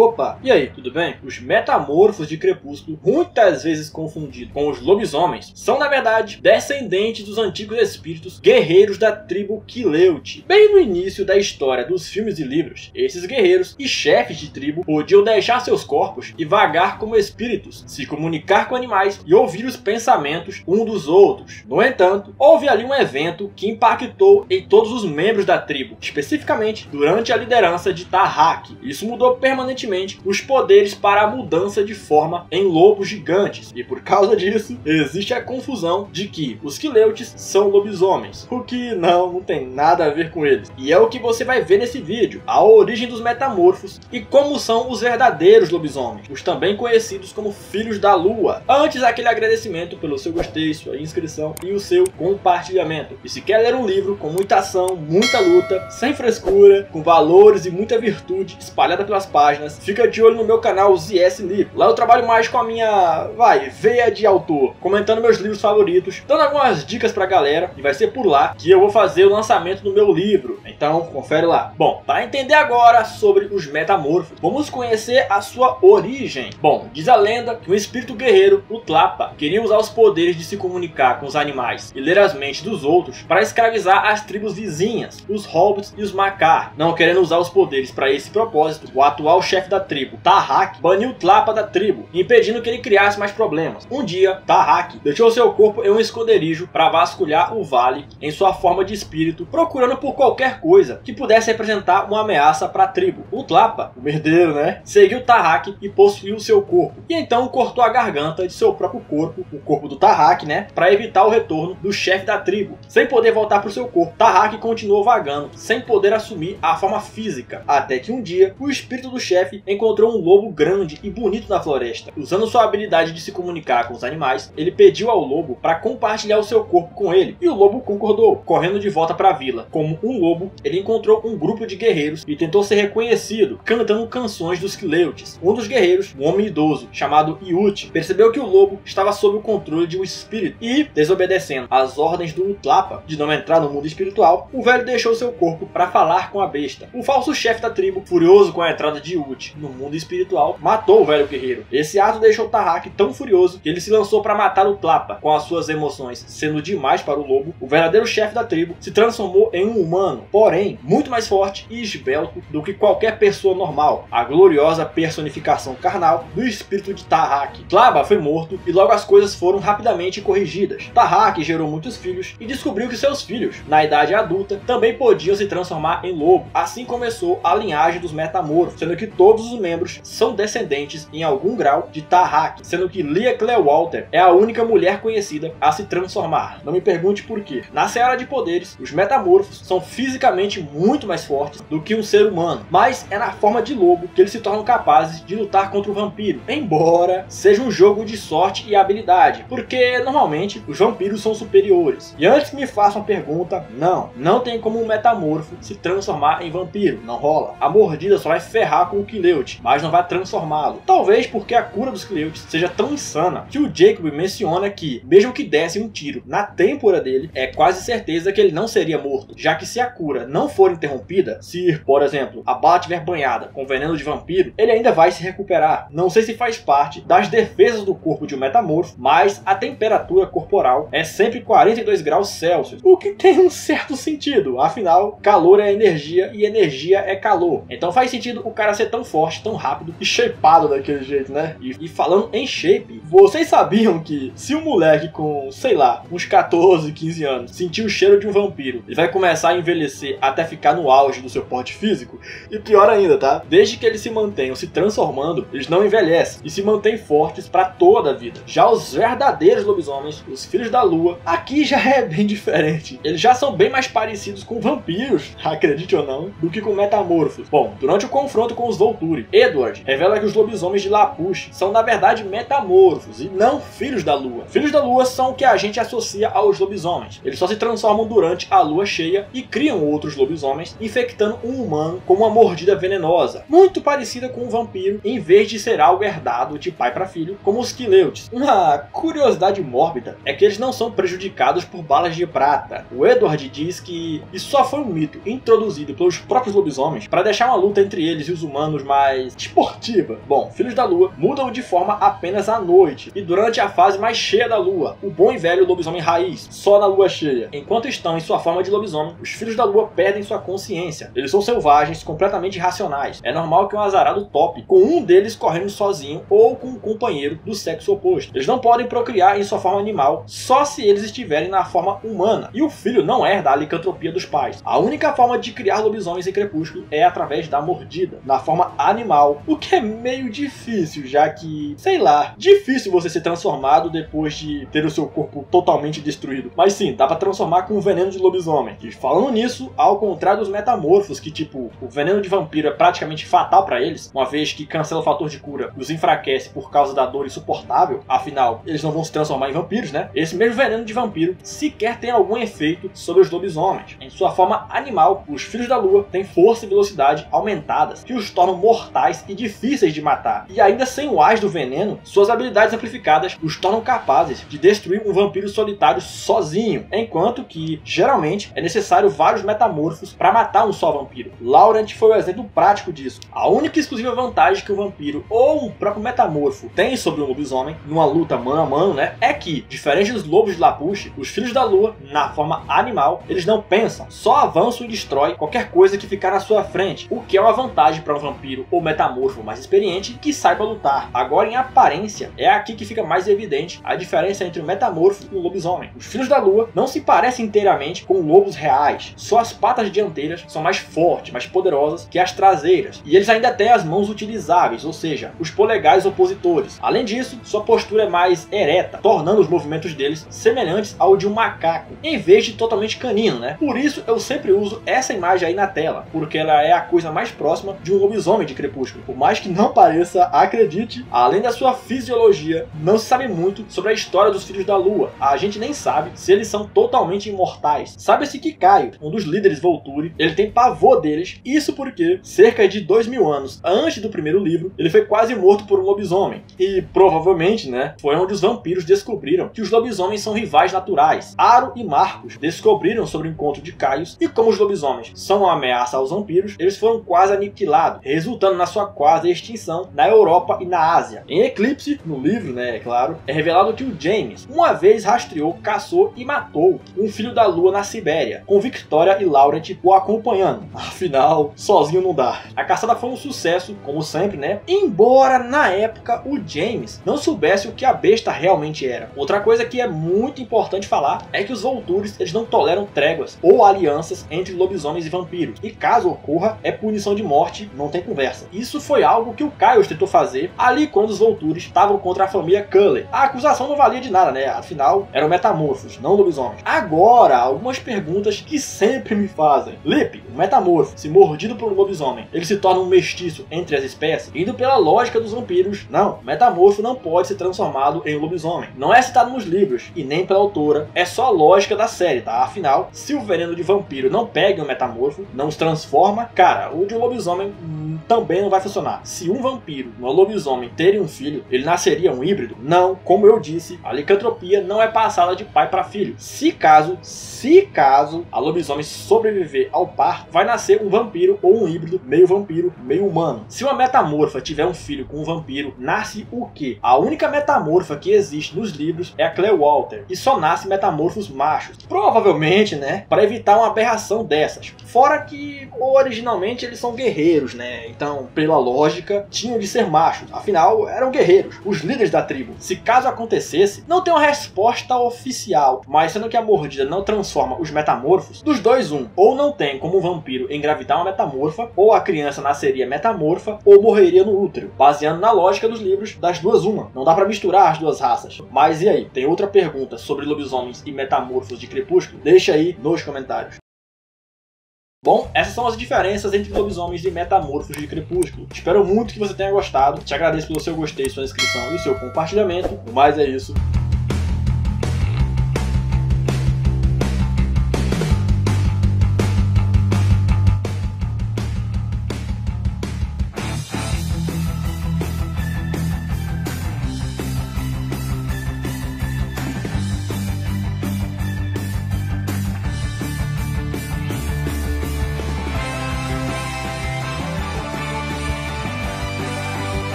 Opa, e aí, tudo bem? Os metamorfos de Crepúsculo, muitas vezes confundidos com os lobisomens, são na verdade descendentes dos antigos espíritos guerreiros da tribo Quileute. Bem no início da história dos filmes e livros, esses guerreiros e chefes de tribo podiam deixar seus corpos e vagar como espíritos, se comunicar com animais e ouvir os pensamentos um dos outros. No entanto, houve ali um evento que impactou em todos os membros da tribo, especificamente durante a liderança de Tarrak. Isso mudou permanentemente os poderes para a mudança de forma em lobos gigantes, e por causa disso existe a confusão de que os Quileutes são lobisomens, o que não tem nada a ver com eles. E é o que você vai ver nesse vídeo, a origem dos metamorfos e como são os verdadeiros lobisomens, os também conhecidos como Filhos da Lua. Antes, aquele agradecimento pelo seu gostei, sua inscrição e o seu compartilhamento. E se quer ler um livro com muita ação, muita luta, sem frescura, com valores e muita virtude espalhada pelas páginas, fica de olho no meu canal ZS Livro. Lá eu trabalho mais com a minha, veia de autor, comentando meus livros favoritos, dando algumas dicas pra galera, e vai ser por lá que eu vou fazer o lançamento do meu livro. Então, confere lá. Bom, para entender agora sobre os metamorfos, vamos conhecer a sua origem. Bom, diz a lenda que um espírito guerreiro, o Tlapa, queria usar os poderes de se comunicar com os animais e ler as mentes dos outros para escravizar as tribos vizinhas, os Hobbits e os Makar. Não querendo usar os poderes para esse propósito, o atual chefe da tribo, Tarrak, baniu Tlapa da tribo, impedindo que ele criasse mais problemas. Um dia, Tarrak deixou seu corpo em um esconderijo para vasculhar o vale em sua forma de espírito, procurando por qualquer coisa que pudesse representar uma ameaça para a tribo. O Tlapa, o merdeiro, seguiu Tarrak e possuiu seu corpo, e então cortou a garganta de seu próprio corpo, o corpo do Tarrak, para evitar o retorno do chefe da tribo. Sem poder voltar para o seu corpo, Tarrak continuou vagando, sem poder assumir a forma física, até que um dia, o espírito do chefe encontrou um lobo grande e bonito na floresta. Usando sua habilidade de se comunicar com os animais, ele pediu ao lobo para compartilhar o seu corpo com ele, e o lobo concordou, correndo de volta para a vila. Como um lobo, ele encontrou um grupo de guerreiros e tentou ser reconhecido, cantando canções dos Quileutes. Um dos guerreiros, um homem idoso, chamado Iute, percebeu que o lobo estava sob o controle de um espírito e, desobedecendo às ordens do Tlapa de não entrar no mundo espiritual, o velho deixou seu corpo para falar com a besta. O falso chefe da tribo, furioso com a entrada de Iute no mundo espiritual, matou o velho guerreiro. Esse ato deixou Tarrak tão furioso que ele se lançou para matar o Tlapa. Com as suas emoções sendo demais para o lobo, o verdadeiro chefe da tribo se transformou em um humano, porém muito mais forte e esbelto do que qualquer pessoa normal, a gloriosa personificação carnal do espírito de Tarrak. Tlapa foi morto e logo as coisas foram rapidamente corrigidas. Tarrak gerou muitos filhos e descobriu que seus filhos, na idade adulta, também podiam se transformar em lobo. Assim começou a linhagem dos metamorfos, sendo que todos os membros são descendentes em algum grau de Tarrak, sendo que Lia Clearwater é a única mulher conhecida a se transformar. Não me pergunte por quê. Na Seara de Poderes, os metamorfos são fisicamente muito mais fortes do que um ser humano, mas é na forma de lobo que eles se tornam capazes de lutar contra o vampiro, embora seja um jogo de sorte e habilidade, porque normalmente os vampiros são superiores. E antes que me façam a pergunta, não tem como um metamorfo se transformar em vampiro, não rola. A mordida só vai ferrar com o Quileute, mas não vai transformá-lo. Talvez porque a cura dos Quileutes seja tão insana que o Jacob menciona que, mesmo que desse um tiro na têmpora dele, é quase certeza que ele não seria morto, já que se a cura não for interrompida, se, por exemplo, a bala estiver banhada com veneno de vampiro, ele ainda vai se recuperar. Não sei se faz parte das defesas do corpo de um metamorfo, mas a temperatura corporal é sempre 42 graus Celsius, o que tem um certo sentido, afinal, calor é energia e energia é calor. Então faz sentido o cara ser tão forte, tão rápido e shapeado daquele jeito, E falando em shape, vocês sabiam que se um moleque com, sei lá, uns 14, 15 anos sentir o cheiro de um vampiro, ele vai começar a envelhecer até ficar no auge do seu porte físico? E pior ainda, tá? Desde que eles se mantenham se transformando, eles não envelhecem e se mantêm fortes pra toda a vida. Já os verdadeiros lobisomens, os Filhos da Lua, aqui já é bem diferente. Eles já são bem mais parecidos com vampiros, acredite ou não, do que com metamorfos. Bom, durante o confronto com os Volturi, Edward revela que os lobisomens de Lapush são na verdade metamorfos e não Filhos da Lua. Filhos da Lua são o que a gente associa aos lobisomens. Eles só se transformam durante a lua cheia e criam outros lobisomens, infectando um humano com uma mordida venenosa, muito parecida com um vampiro, em vez de ser algo herdado de pai para filho, como os Quileutes. Uma curiosidade mórbida é que eles não são prejudicados por balas de prata. O Edward diz que isso só foi um mito introduzido pelos próprios lobisomens para deixar uma luta entre eles e os humanos mais esportiva. Bom, Filhos da Lua mudam de forma apenas à noite e durante a fase mais cheia da lua, o bom e velho lobisomem raiz, só na lua cheia. Enquanto estão em sua forma de lobisomem, os Filhos da Lua perdem sua consciência. Eles são selvagens, completamente irracionais. É normal que um azarado tope com um deles correndo sozinho ou com um companheiro do sexo oposto. Eles não podem procriar em sua forma animal, só se eles estiverem na forma humana. E o filho não herda a licantropia dos pais. A única forma de criar lobisomens em Crepúsculo é através da mordida, na forma animal, o que é meio difícil, já que, sei lá, difícil você ser transformado depois de ter o seu corpo totalmente destruído. Mas sim, dá pra transformar com o veneno de lobisomem. E falando nisso, ao contrário dos metamorfos, que tipo, o veneno de vampiro é praticamente fatal pra eles, uma vez que cancela o fator de cura e os enfraquece por causa da dor insuportável, afinal, eles não vão se transformar em vampiros, né? Esse mesmo veneno de vampiro sequer tem algum efeito sobre os lobisomens. Em sua forma animal, os Filhos da Lua têm força e velocidade aumentadas, que os tornam mortais e difíceis de matar. E ainda sem o ás do veneno, suas habilidades amplificadas os tornam capazes de destruir um vampiro solitário sozinho, enquanto que, geralmente, é necessário vários metamorfos para matar um só vampiro. Laurent foi o exemplo prático disso. A única e exclusiva vantagem que um vampiro ou um próprio metamorfo tem sobre um lobisomem, numa luta mano a mano, né, é que, diferente dos lobos de Lapuche, os Filhos da Lua, na forma animal, eles não pensam, só avançam e destroem qualquer coisa que ficar na sua frente, o que é uma vantagem para um vampiro ou metamorfo mais experiente que saiba lutar. Agora, em aparência, é aqui que fica mais evidente a diferença entre o metamorfo e o lobisomem. Os Filhos da Lua não se parecem inteiramente com lobos reais, só as patas dianteiras são mais fortes, mais poderosas que as traseiras, e eles ainda têm as mãos utilizáveis, ou seja, os polegares opositores. Além disso, sua postura é mais ereta, tornando os movimentos deles semelhantes ao de um macaco, em vez de totalmente canino, né? Por isso eu sempre uso essa imagem aí na tela, porque ela é a coisa mais próxima de um lobisomem de Crepúsculo. Por mais que não pareça, acredite, além da sua fisiologia, não se sabe muito sobre a história dos Filhos da Lua. A gente nem sabe se eles são totalmente imortais. Sabe-se que Caio, um dos líderes Volturi, ele tem pavor deles, isso porque, cerca de 2000 anos antes do primeiro livro, ele foi quase morto por um lobisomem. E provavelmente, né, foi onde os vampiros descobriram que os lobisomens são rivais naturais. Aro e Marcos descobriram sobre o encontro de Caius, e como os lobisomens são uma ameaça aos vampiros, eles foram quase aniquilados, resultando na sua quase extinção na Europa e na Ásia. Em Eclipse, no livro, né, é claro, é revelado que o James uma vez rastreou, caçou e matou um Filho da Lua na Sibéria, com Victoria e Laurent o acompanhando. Afinal, sozinho não dá. A caçada foi um sucesso, como sempre, né? Embora na época o James não soubesse o que a besta realmente era. Outra coisa que é muito importante falar é que os Voltures, eles não toleram tréguas ou alianças entre lobisomens e vampiros. E caso ocorra, é punição de morte, não tem conversa. Isso foi algo que o Caius tentou fazer ali quando os Voltures estavam contra a família Cullen. A acusação não valia de nada, né? Afinal, eram metamorfos, não lobisomens. Agora, algumas perguntas que sempre me fazem. Lip, o metamorfo, se mordido por um lobisomem, ele se torna um mestiço entre as espécies? Indo pela lógica dos vampiros, não. Metamorfo não pode ser transformado em um lobisomem. Não é citado nos livros, e nem pela autora. É só a lógica da série, tá? Afinal, se o veneno de vampiro não pega um metamorfo, não os transforma, cara, o de um lobisomem também não vai funcionar. Se um vampiro e um lobisomem terem um filho, ele nasceria um híbrido? Não, como eu disse, a licantropia não é passada de pai para filho. Se caso a lobisomem sobreviver ao parto, vai nascer um vampiro ou um híbrido, meio humano. Se uma metamorfa tiver um filho com um vampiro, nasce o quê? A única metamorfa que existe nos livros é a Cleo Walter, e só nasce metamorfos machos. Provavelmente, né, para evitar uma aberração dessas. Fora que, originalmente, eles são guerreiros, né? Então, pela lógica, tinham de ser machos. Afinal, eram guerreiros, os líderes da tribo. Se caso acontecesse, não tem uma resposta oficial, mas sendo que a mordida não transforma os metamorfos, dos dois ou não tem como um vampiro engravidar uma metamorfa, ou a criança nasceria metamorfa, ou morreria no útero. Baseando na lógica dos livros, das duas uma. Não dá pra misturar as duas raças. Mas e aí? Tem outra pergunta sobre lobisomens e metamorfos de Crepúsculo? Deixa aí nos comentários. Bom, essas são as diferenças entre lobisomens e metamorfos de Crepúsculo. Espero muito que você tenha gostado. Te agradeço pelo seu gostei, sua inscrição e seu compartilhamento. No mais é isso.